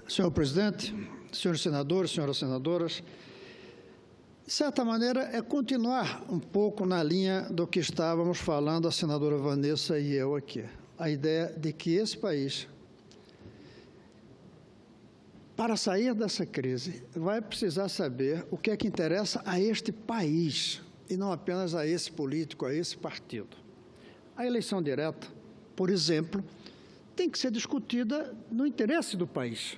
Senhor presidente, senhores senadores, senhoras senadoras, de certa maneira, é continuar um pouco na linha do que estávamos falando, a senadora Vanessa e eu aqui. A ideia de que esse país, para sair dessa crise, vai precisar saber o que é que interessa a este país, e não apenas a esse político, a esse partido. A eleição direta, por exemplo, tem que ser discutida no interesse do país.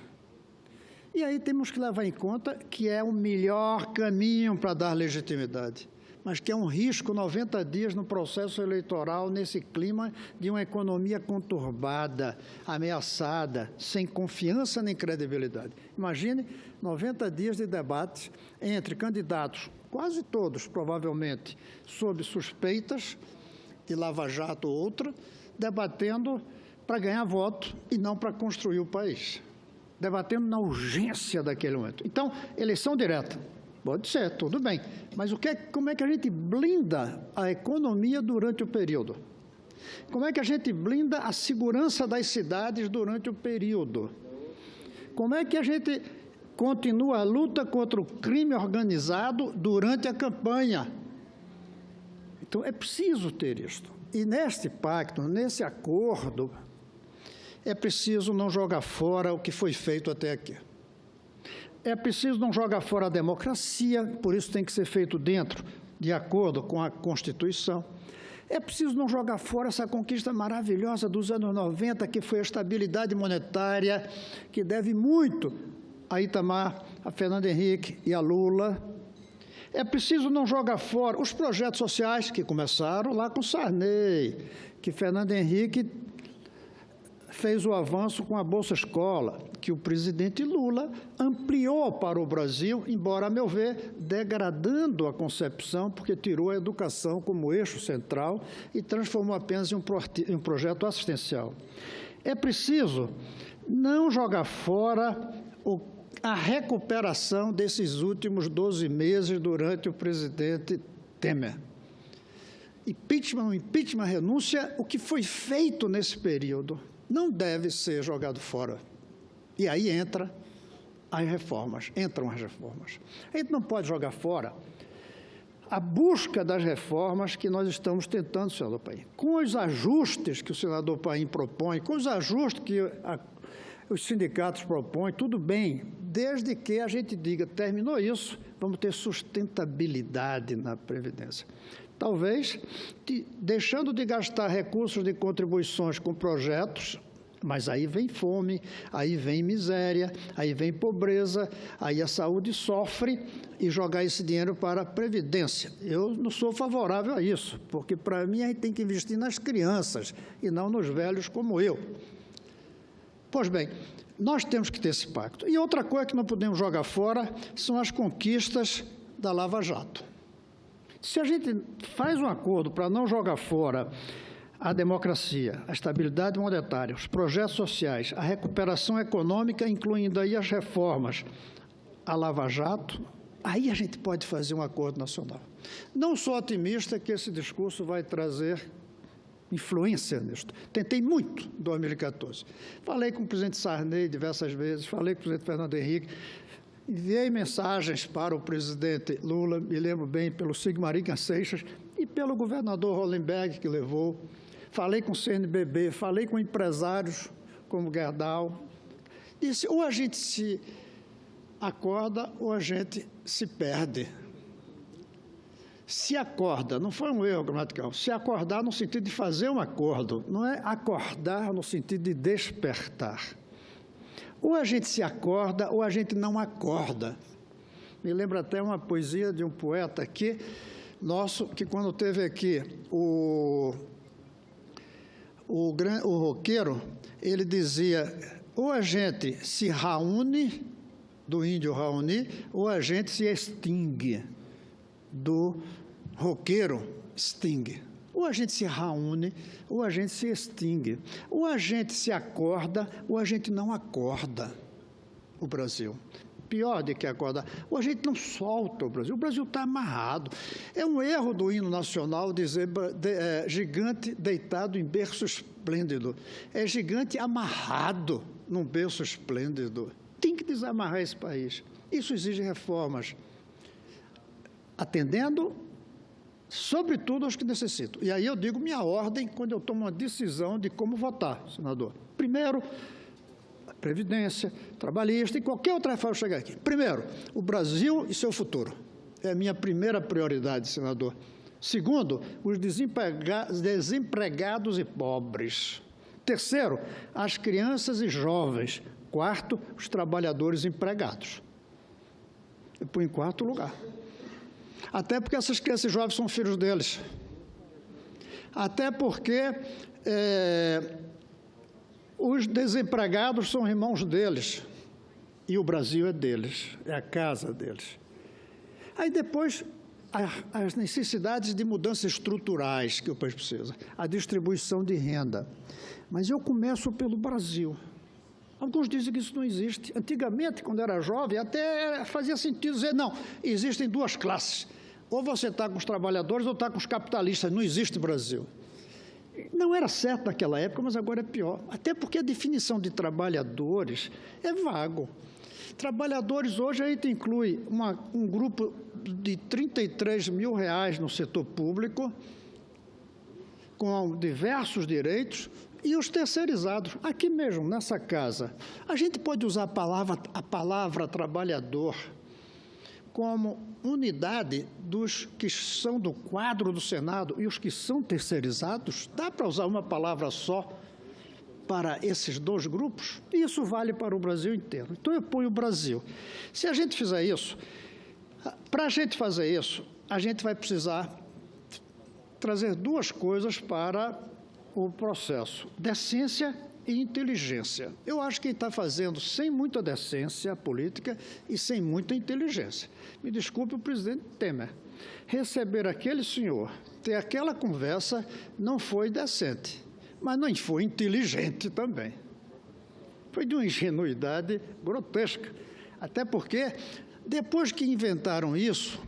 E aí temos que levar em conta que é o melhor caminho para dar legitimidade, mas que é um risco 90 dias no processo eleitoral, nesse clima de uma economia conturbada, ameaçada, sem confiança nem credibilidade. Imagine 90 dias de debates entre candidatos, quase todos, provavelmente, sob suspeitas de lava-jato ou outra, debatendo para ganhar voto e não para construir o país. Debatendo na urgência daquele momento. Então, eleição direta, pode ser, tudo bem, mas como é que a gente blinda a economia durante o período? Como é que a gente blinda a segurança das cidades durante o período? Como é que a gente continua a luta contra o crime organizado durante a campanha? Então, é preciso ter isto. E neste pacto, nesse acordo, é preciso não jogar fora o que foi feito até aqui. É preciso não jogar fora a democracia, por isso tem que ser feito dentro, de acordo com a Constituição. É preciso não jogar fora essa conquista maravilhosa dos anos 90, que foi a estabilidade monetária, que deve muito a Itamar, a Fernando Henrique e a Lula. É preciso não jogar fora os projetos sociais que começaram lá com Sarney, que Fernando Henrique fez o avanço com a Bolsa Escola, que o presidente Lula ampliou para o Brasil, embora, a meu ver, degradando a concepção, porque tirou a educação como eixo central e transformou apenas em um projeto assistencial. É preciso não jogar fora a recuperação desses últimos 12 meses durante o presidente Temer. Impeachment, renúncia, o que foi feito nesse período não deve ser jogado fora. E aí entram as reformas. A gente não pode jogar fora a busca das reformas que nós estamos tentando, senador Paim. Com os ajustes que o senador Paim propõe, com os ajustes que os sindicatos propõem, tudo bem, desde que a gente diga, terminou isso, vamos ter sustentabilidade na Previdência. Talvez deixando de gastar recursos de contribuições com projetos, mas aí vem fome, aí vem miséria, aí vem pobreza, aí a saúde sofre, e jogar esse dinheiro para a Previdência. Eu não sou favorável a isso, porque para mim a gente tem que investir nas crianças e não nos velhos como eu. Pois bem, nós temos que ter esse pacto. E outra coisa que não podemos jogar fora são as conquistas da Lava Jato. Se a gente faz um acordo para não jogar fora a democracia, a estabilidade monetária, os projetos sociais, a recuperação econômica, incluindo aí as reformas, a Lava Jato, aí a gente pode fazer um acordo nacional. Não sou otimista que esse discurso vai trazer influência nisto. Tentei muito em 2014. Falei com o presidente Sarney diversas vezes, falei com o presidente Fernando Henrique, enviei mensagens para o presidente Lula, me lembro bem, pelo Sigmaringa Seixas e pelo governador Hollenberg, que levou. Falei com o CNBB, falei com empresários como Gerdau. Disse, ou a gente se acorda ou a gente se perde. Se acorda, não foi um erro gramatical, se acordar no sentido de fazer um acordo, não é acordar no sentido de despertar. Ou a gente se acorda, ou a gente não acorda. Me lembra até uma poesia de um poeta aqui, nosso, que quando teve aqui o roqueiro, ele dizia, ou a gente se reúne, do índio Raoni, ou a gente se extingue, do roqueiro Sting. Ou a gente se reúne, ou a gente se extingue. Ou a gente se acorda, ou a gente não acorda o Brasil. Pior do que acordar, ou a gente não solta o Brasil está amarrado. É um erro do hino nacional dizer gigante deitado em berço esplêndido. É gigante amarrado num berço esplêndido. Tem desamarrar esse país. Isso exige reformas, atendendo, sobretudo, aos que necessitam. E aí eu digo minha ordem quando eu tomo uma decisão de como votar, senador. Primeiro, a Previdência, trabalhista e qualquer outra reforma chegar aqui. Primeiro, o Brasil e seu futuro. É a minha primeira prioridade, senador. Segundo, os desempregados e pobres. Terceiro, as crianças e jovens. Quarto, os trabalhadores empregados. Eu ponho em quarto lugar. Até porque essas crianças e jovens são filhos deles. Até porque os desempregados são irmãos deles. E o Brasil é deles, é a casa deles. Aí depois, as necessidades de mudanças estruturais que o país precisa. A distribuição de renda. Mas eu começo pelo Brasil. Alguns dizem que isso não existe. Antigamente, quando era jovem, até fazia sentido dizer, não, existem duas classes. Ou você está com os trabalhadores ou está com os capitalistas. Não existe Brasil. Não era certo naquela época, mas agora é pior. Até porque a definição de trabalhadores é vago. Trabalhadores, hoje, a gente inclui um grupo de 33 mil reais no setor público, com diversos direitos, e os terceirizados. Aqui mesmo, nessa casa, a gente pode usar a palavra trabalhador como unidade dos que são do quadro do Senado e os que são terceirizados? Dá para usar uma palavra só para esses dois grupos? Isso vale para o Brasil inteiro. Então, eu ponho o Brasil. Se a gente fizer isso, para a gente fazer isso, a gente vai precisar trazer duas coisas para o processo: decência e inteligência. Eu acho que ele está fazendo sem muita decência política e sem muita inteligência. Me desculpe o presidente Temer. Receber aquele senhor, ter aquela conversa, não foi decente, mas não foi inteligente também. Foi de uma ingenuidade grotesca. Até porque, depois que inventaram isso,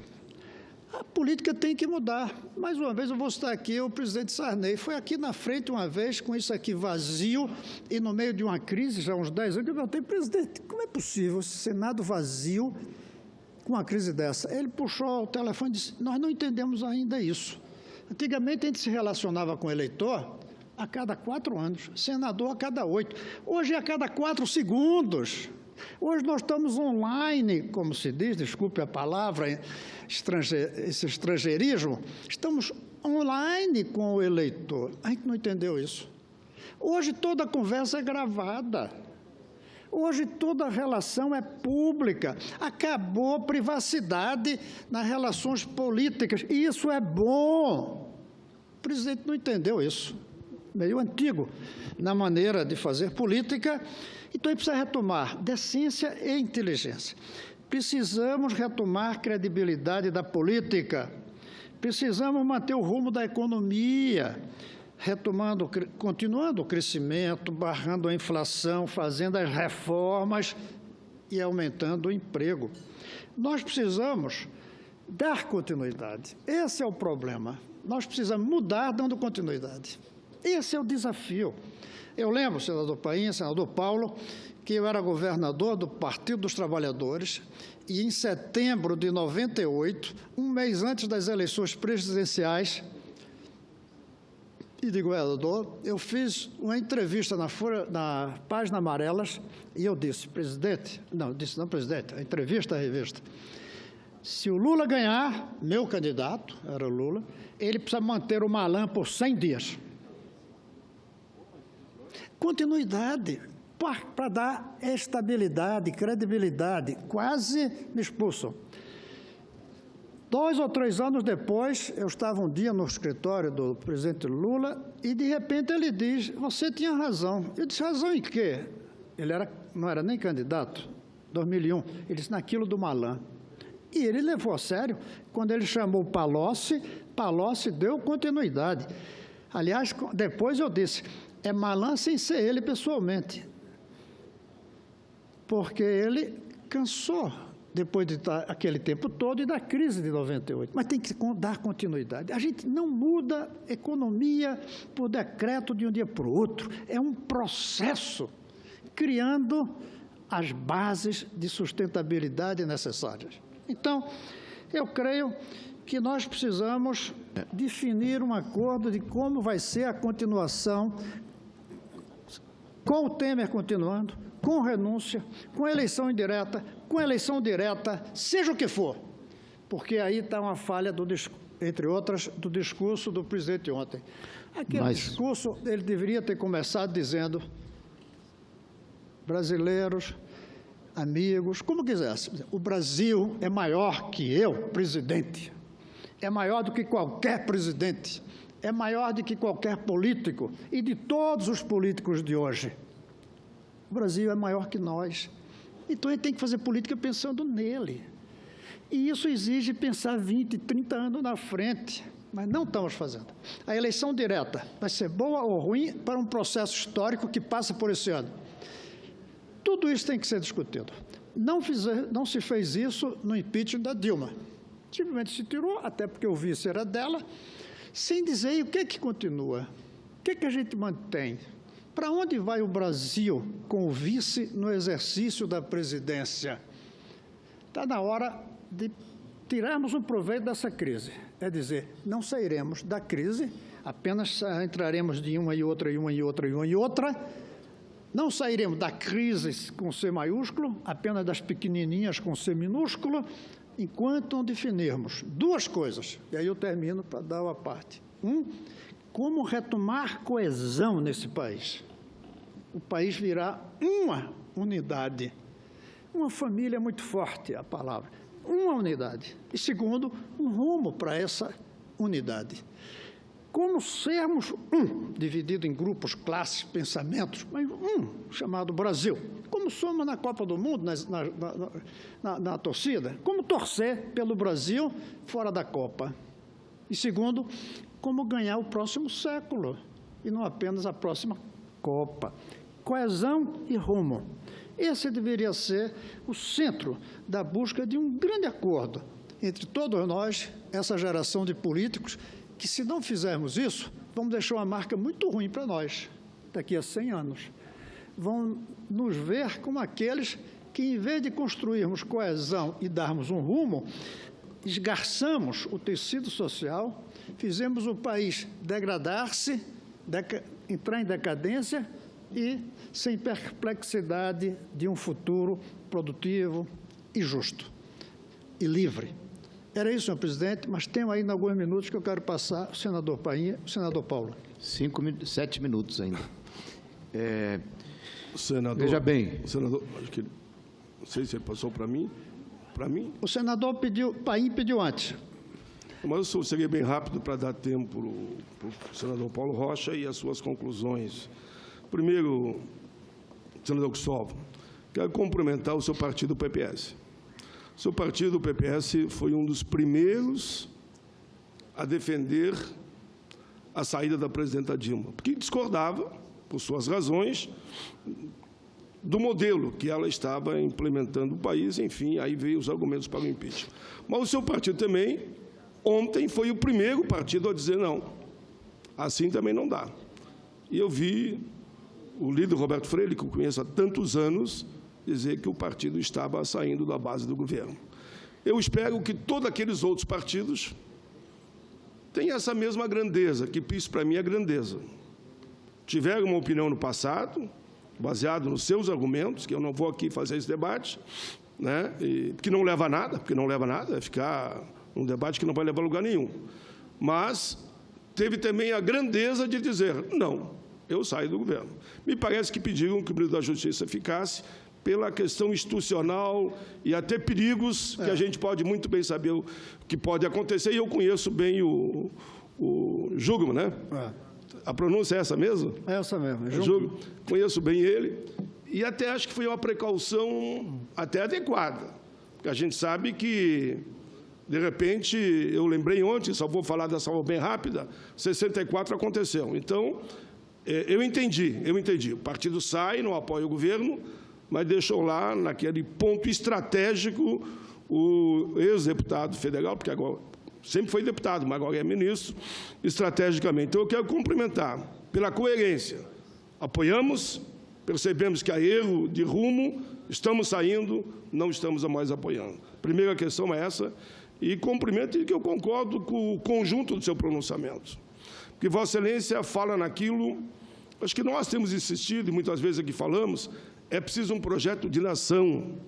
a política tem que mudar. Mais uma vez, eu vou citar aqui o presidente Sarney. Foi aqui na frente uma vez, com isso aqui vazio, e no meio de uma crise, já há uns 10 anos, eu perguntei, presidente, como é possível esse Senado vazio com uma crise dessa? Ele puxou o telefone e disse, nós não entendemos ainda isso. Antigamente, a gente se relacionava com o eleitor a cada 4 anos, senador a cada 8. Hoje é a cada 4 segundos. Hoje nós estamos online, como se diz, desculpe a palavra, esse estrangeirismo, estamos online com o eleitor. A gente não entendeu isso. Hoje toda a conversa é gravada. Hoje toda a relação é pública. Acabou a privacidade nas relações políticas. E isso é bom. O presidente não entendeu isso. Meio antigo na maneira de fazer política. Então, ele precisa retomar decência e inteligência. Precisamos retomar credibilidade da política. Precisamos manter o rumo da economia, continuando o crescimento, barrando a inflação, fazendo as reformas e aumentando o emprego. Nós precisamos dar continuidade. Esse é o problema. Nós precisamos mudar dando continuidade. Esse é o desafio. Eu lembro, senador Paim, senador Paulo, que eu era governador do Partido dos Trabalhadores e, em setembro de 98, um mês antes das eleições presidenciais, e de governador, eu fiz uma entrevista na Página Amarelas e eu disse, presidente, a entrevista à revista, se o Lula ganhar, meu candidato, era o Lula, ele precisa manter o Malan por 100 dias. Continuidade, para dar estabilidade, credibilidade. Quase me expulsam. 2 ou 3 anos depois, eu estava um dia no escritório do presidente Lula e, de repente, ele diz, você tinha razão. Eu disse, razão em quê? Ele não era nem candidato, 2001. Ele disse, naquilo do Malan. E ele levou a sério. Quando ele chamou Palocci, Palocci deu continuidade. Aliás, depois eu disse, é Malan sem ser ele pessoalmente, porque ele cansou, depois de estar aquele tempo todo, e da crise de 98. Mas tem que dar continuidade. A gente não muda economia por decreto de um dia para o outro. É um processo, criando as bases de sustentabilidade necessárias. Então, eu creio que nós precisamos definir um acordo de como vai ser a continuação, com o Temer continuando, com renúncia, com eleição indireta, com eleição direta, seja o que for, porque aí está uma falha, entre outras, do discurso do presidente ontem. Aquele discurso, ele deveria ter começado dizendo: brasileiros, amigos, como quisesse, o Brasil é maior que eu, presidente, é maior do que qualquer presidente, é maior do que qualquer político e de todos os políticos de hoje. O Brasil é maior que nós. Então, a gente tem que fazer política pensando nele. E isso exige pensar 20, 30 anos na frente, mas não estamos fazendo. A eleição direta vai ser boa ou ruim para um processo histórico que passa por esse ano. Tudo isso tem que ser discutido. Não se fez isso no impeachment da Dilma. Simplesmente se tirou, até porque o vice era dela, sem dizer o que continua, o que a gente mantém. Para onde vai o Brasil com o vice no exercício da presidência? Está na hora de tirarmos um proveito dessa crise. É dizer, não sairemos da crise, apenas entraremos de uma e outra, e uma e outra, e uma e outra. Não sairemos da crise com C maiúsculo, apenas das pequenininhas com C minúsculo, enquanto não definirmos duas coisas. E aí eu termino para dar uma parte. Como retomar coesão nesse país. O país virá uma unidade. Uma família muito forte, a palavra. Uma unidade. E, segundo, um rumo para essa unidade. Como sermos dividido em grupos, classes, pensamentos, mas chamado Brasil. Como somos na Copa do Mundo, na torcida. Como torcer pelo Brasil fora da Copa. E, segundo, como ganhar o próximo século, e não apenas a próxima Copa. Coesão e rumo. Esse deveria ser o centro da busca de um grande acordo entre todos nós, essa geração de políticos, que se não fizermos isso, vamos deixar uma marca muito ruim para nós, daqui a 100 anos. Vão nos ver como aqueles que, em vez de construirmos coesão e darmos um rumo, esgarçamos o tecido social, fizemos o país degradar-se, entrar em decadência e sem perplexidade de um futuro produtivo e justo e livre. Era isso, senhor presidente, mas tenho ainda alguns minutos que eu quero passar ao senador Painha e ao senador Paulo. 7 minutos ainda. Senador, veja bem. Senador, acho que, não sei se ele passou para mim. Para mim? O senador Painha pediu antes. Mas eu seria bem rápido para dar tempo para o senador Paulo Rocha e as suas conclusões. Primeiro, senador Cristóvão, quero cumprimentar o seu partido, o PPS. O seu partido, o PPS, foi um dos primeiros a defender a saída da presidenta Dilma, porque discordava, por suas razões, do modelo que ela estava implementando no país, enfim, aí veio os argumentos para o impeachment. Mas o seu partido também, ontem, foi o primeiro partido a dizer não, assim também não dá. E eu vi o líder Roberto Freire, que eu conheço há tantos anos, dizer que o partido estava saindo da base do governo. Eu espero que todos aqueles outros partidos tenham essa mesma grandeza, que isso para mim é grandeza. Tiveram uma opinião no passado, baseado nos seus argumentos, que eu não vou aqui fazer esse debate, né, que não leva a nada, porque não leva a nada, é ficar um debate que não vai levar a lugar nenhum. Mas teve também a grandeza de dizer, não, eu saio do governo. Me parece que pediram que o ministro da Justiça ficasse pela questão institucional e até perigos que a gente pode muito bem saber o que pode acontecer, e eu conheço bem o Jugman, né? A pronúncia é essa mesmo? É essa mesmo. Jugman. Conheço bem ele, e até acho que foi uma precaução até adequada, porque a gente sabe que, de repente, eu lembrei ontem, só vou falar dessa forma bem rápida, 64 aconteceu. Então, eu entendi. O partido sai, não apoia o governo, mas deixou lá, naquele ponto estratégico, o ex-deputado federal, porque agora sempre foi deputado, mas agora é ministro, estrategicamente. Então, eu quero cumprimentar pela coerência. Apoiamos, percebemos que há erro de rumo, Estamos saindo, não estamos mais apoiando. Primeira questão é essa, e cumprimento que eu concordo com o conjunto do seu pronunciamento. Porque Vossa Excelência fala naquilo, acho que nós temos insistido, e muitas vezes aqui falamos, é preciso um projeto de nação.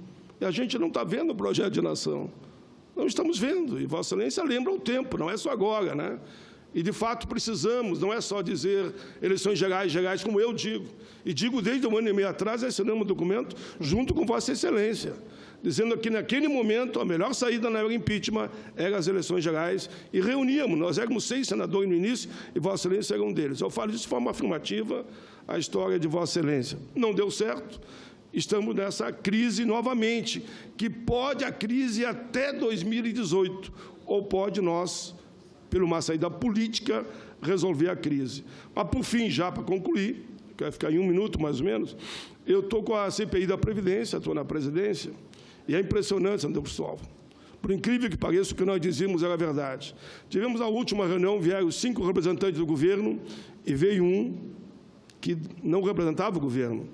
E a gente não está vendo o projeto de nação. Não estamos vendo, e Vossa Excelência lembra o tempo, não é só agora, né? E, de fato, precisamos, não é só dizer eleições gerais, como eu digo. E digo desde um ano e meio atrás, assinamos um documento junto com Vossa Excelência, dizendo que, naquele momento, a melhor saída não era o impeachment, eram as eleições gerais, e reuníamos. Nós éramos 6 senadores no início, e Vossa Excelência era um deles. Eu falo isso de forma afirmativa, a história de Vossa Excelência. Não deu certo, estamos nessa crise novamente, que pode a crise até 2018, ou pode nós, por uma saída política, resolver a crise. Mas, por fim, já para concluir, quero ficar em 1 minuto, mais ou menos, eu estou com a CPI da Previdência, estou na presidência, e é impressionante, senador Cristóvão. Por incrível que pareça, o que nós dizíamos era verdade. Tivemos a última reunião, vieram 5 representantes do governo, e veio um que não representava o governo,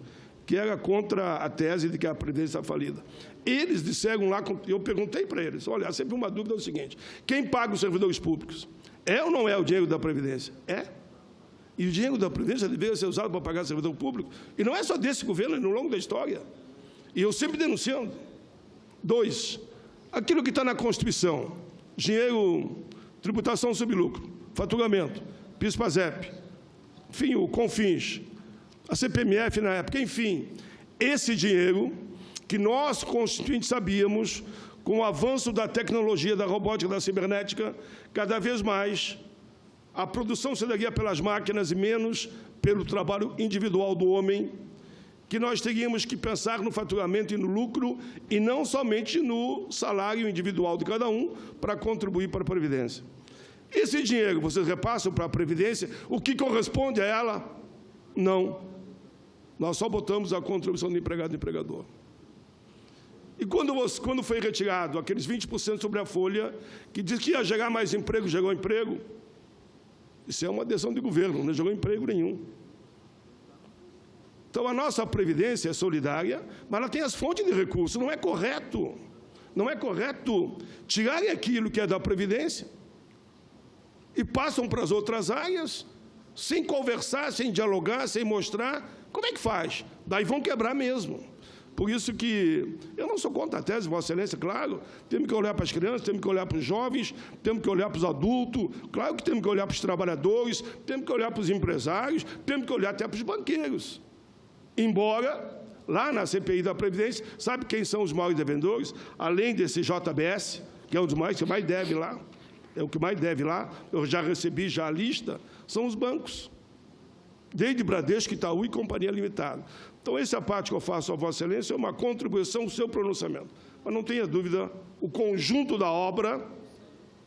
que era contra a tese de que a Previdência está falida. Eles disseram lá, eu perguntei para eles, olha, há sempre uma dúvida, é o seguinte, quem paga os servidores públicos? É ou não é o dinheiro da Previdência? É. E o dinheiro da Previdência deveria ser usado para pagar servidor público, e não é só desse governo, é no longo da história. E eu sempre denunciando. 2, aquilo que está na Constituição, dinheiro, tributação sobre lucro, faturamento, PIS/PASEP, enfim, o CONFINS, a CPMF na época, enfim, esse dinheiro que nós, constituintes, sabíamos, com o avanço da tecnologia, da robótica, da cibernética, cada vez mais a produção se daria pelas máquinas e menos pelo trabalho individual do homem, que nós teríamos que pensar no faturamento e no lucro, e não somente no salário individual de cada um, para contribuir para a Previdência. Esse dinheiro, vocês repassam para a Previdência, o que corresponde a ela? Não. Nós só botamos a contribuição do empregado e empregador. E quando foi retirado aqueles 20% sobre a folha, que diz que ia gerar mais emprego, gerou emprego, isso é uma decisão de governo, não gerou emprego nenhum. Então, a nossa Previdência é solidária, mas ela tem as fontes de recursos. Não é correto tirarem aquilo que é da Previdência e passam para as outras áreas, sem conversar, sem dialogar, sem mostrar. Como é que faz? Daí vão quebrar mesmo. Por isso que eu não sou contra a tese, Vossa Excelência, claro, temos que olhar para as crianças, temos que olhar para os jovens, temos que olhar para os adultos, claro que temos que olhar para os trabalhadores, temos que olhar para os empresários, temos que olhar até para os banqueiros. Embora, lá na CPI da Previdência, sabe quem são os maiores devedores? Além desse JBS, que é um dos mais que mais deve lá, é o que mais deve lá, eu já recebi já a lista, são os bancos. Desde Bradesco, Itaú e Companhia Limitada. Então, essa parte que eu faço a Vossa Excelência é uma contribuição ao seu pronunciamento. Mas não tenha dúvida, o conjunto da obra,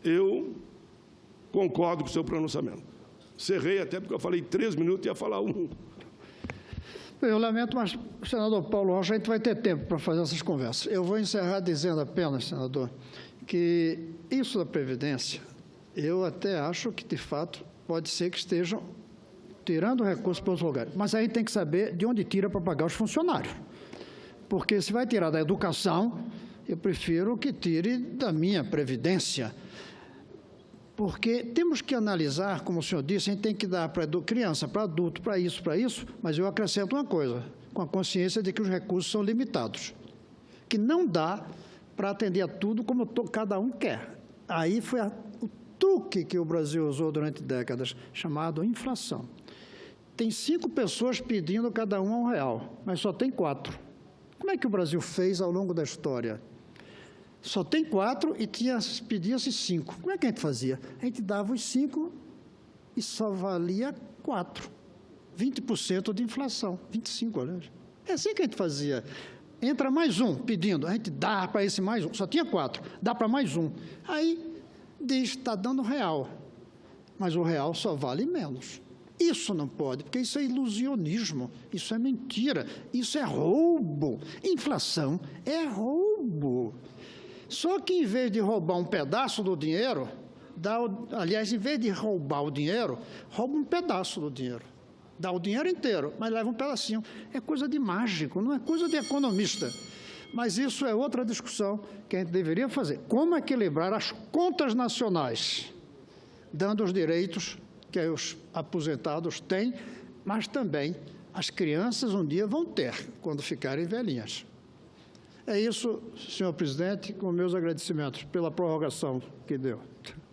eu concordo com o seu pronunciamento. Cerrei até porque eu falei 3 minutos e ia falar 1. Eu lamento, mas, senador Paulo Rocha, a gente vai ter tempo para fazer essas conversas. Eu vou encerrar dizendo apenas, senador, que isso da Previdência, eu até acho que, de fato, pode ser que estejam tirando recursos para os lugares. Mas aí tem que saber de onde tira para pagar os funcionários. Porque se vai tirar da educação, eu prefiro que tire da minha Previdência. Porque temos que analisar, como o senhor disse, a gente tem que dar para criança, para adulto, para isso, mas eu acrescento uma coisa, com a consciência de que os recursos são limitados, que não dá para atender a tudo como cada um quer. Aí foi o truque que o Brasil usou durante décadas, chamado inflação. Tem 5 pessoas pedindo cada um R$1, mas só tem 4. Como é que o Brasil fez ao longo da história? Só tem 4 e pedia-se 5. Como é que a gente fazia? A gente dava os 5 e só valia 4. 20% de inflação. 25, aliás. É assim que a gente fazia. Entra mais um pedindo, a gente dá para esse mais um. Só tinha 4, dá para mais um. Aí diz, está dando R$1, mas o R$1 só vale menos. Isso não pode, porque isso é ilusionismo, isso é mentira, isso é roubo. Inflação é roubo. Só que, em vez de roubar um pedaço do dinheiro, aliás, em vez de roubar o dinheiro, rouba um pedaço do dinheiro. Dá o dinheiro inteiro, mas leva um pedacinho. É coisa de mágico, não é coisa de economista. Mas isso é outra discussão que a gente deveria fazer. Como equilibrar as contas nacionais, dando os direitos que os aposentados têm, mas também as crianças um dia vão ter, quando ficarem velhinhas. É isso, senhor presidente, com meus agradecimentos pela prorrogação que deu.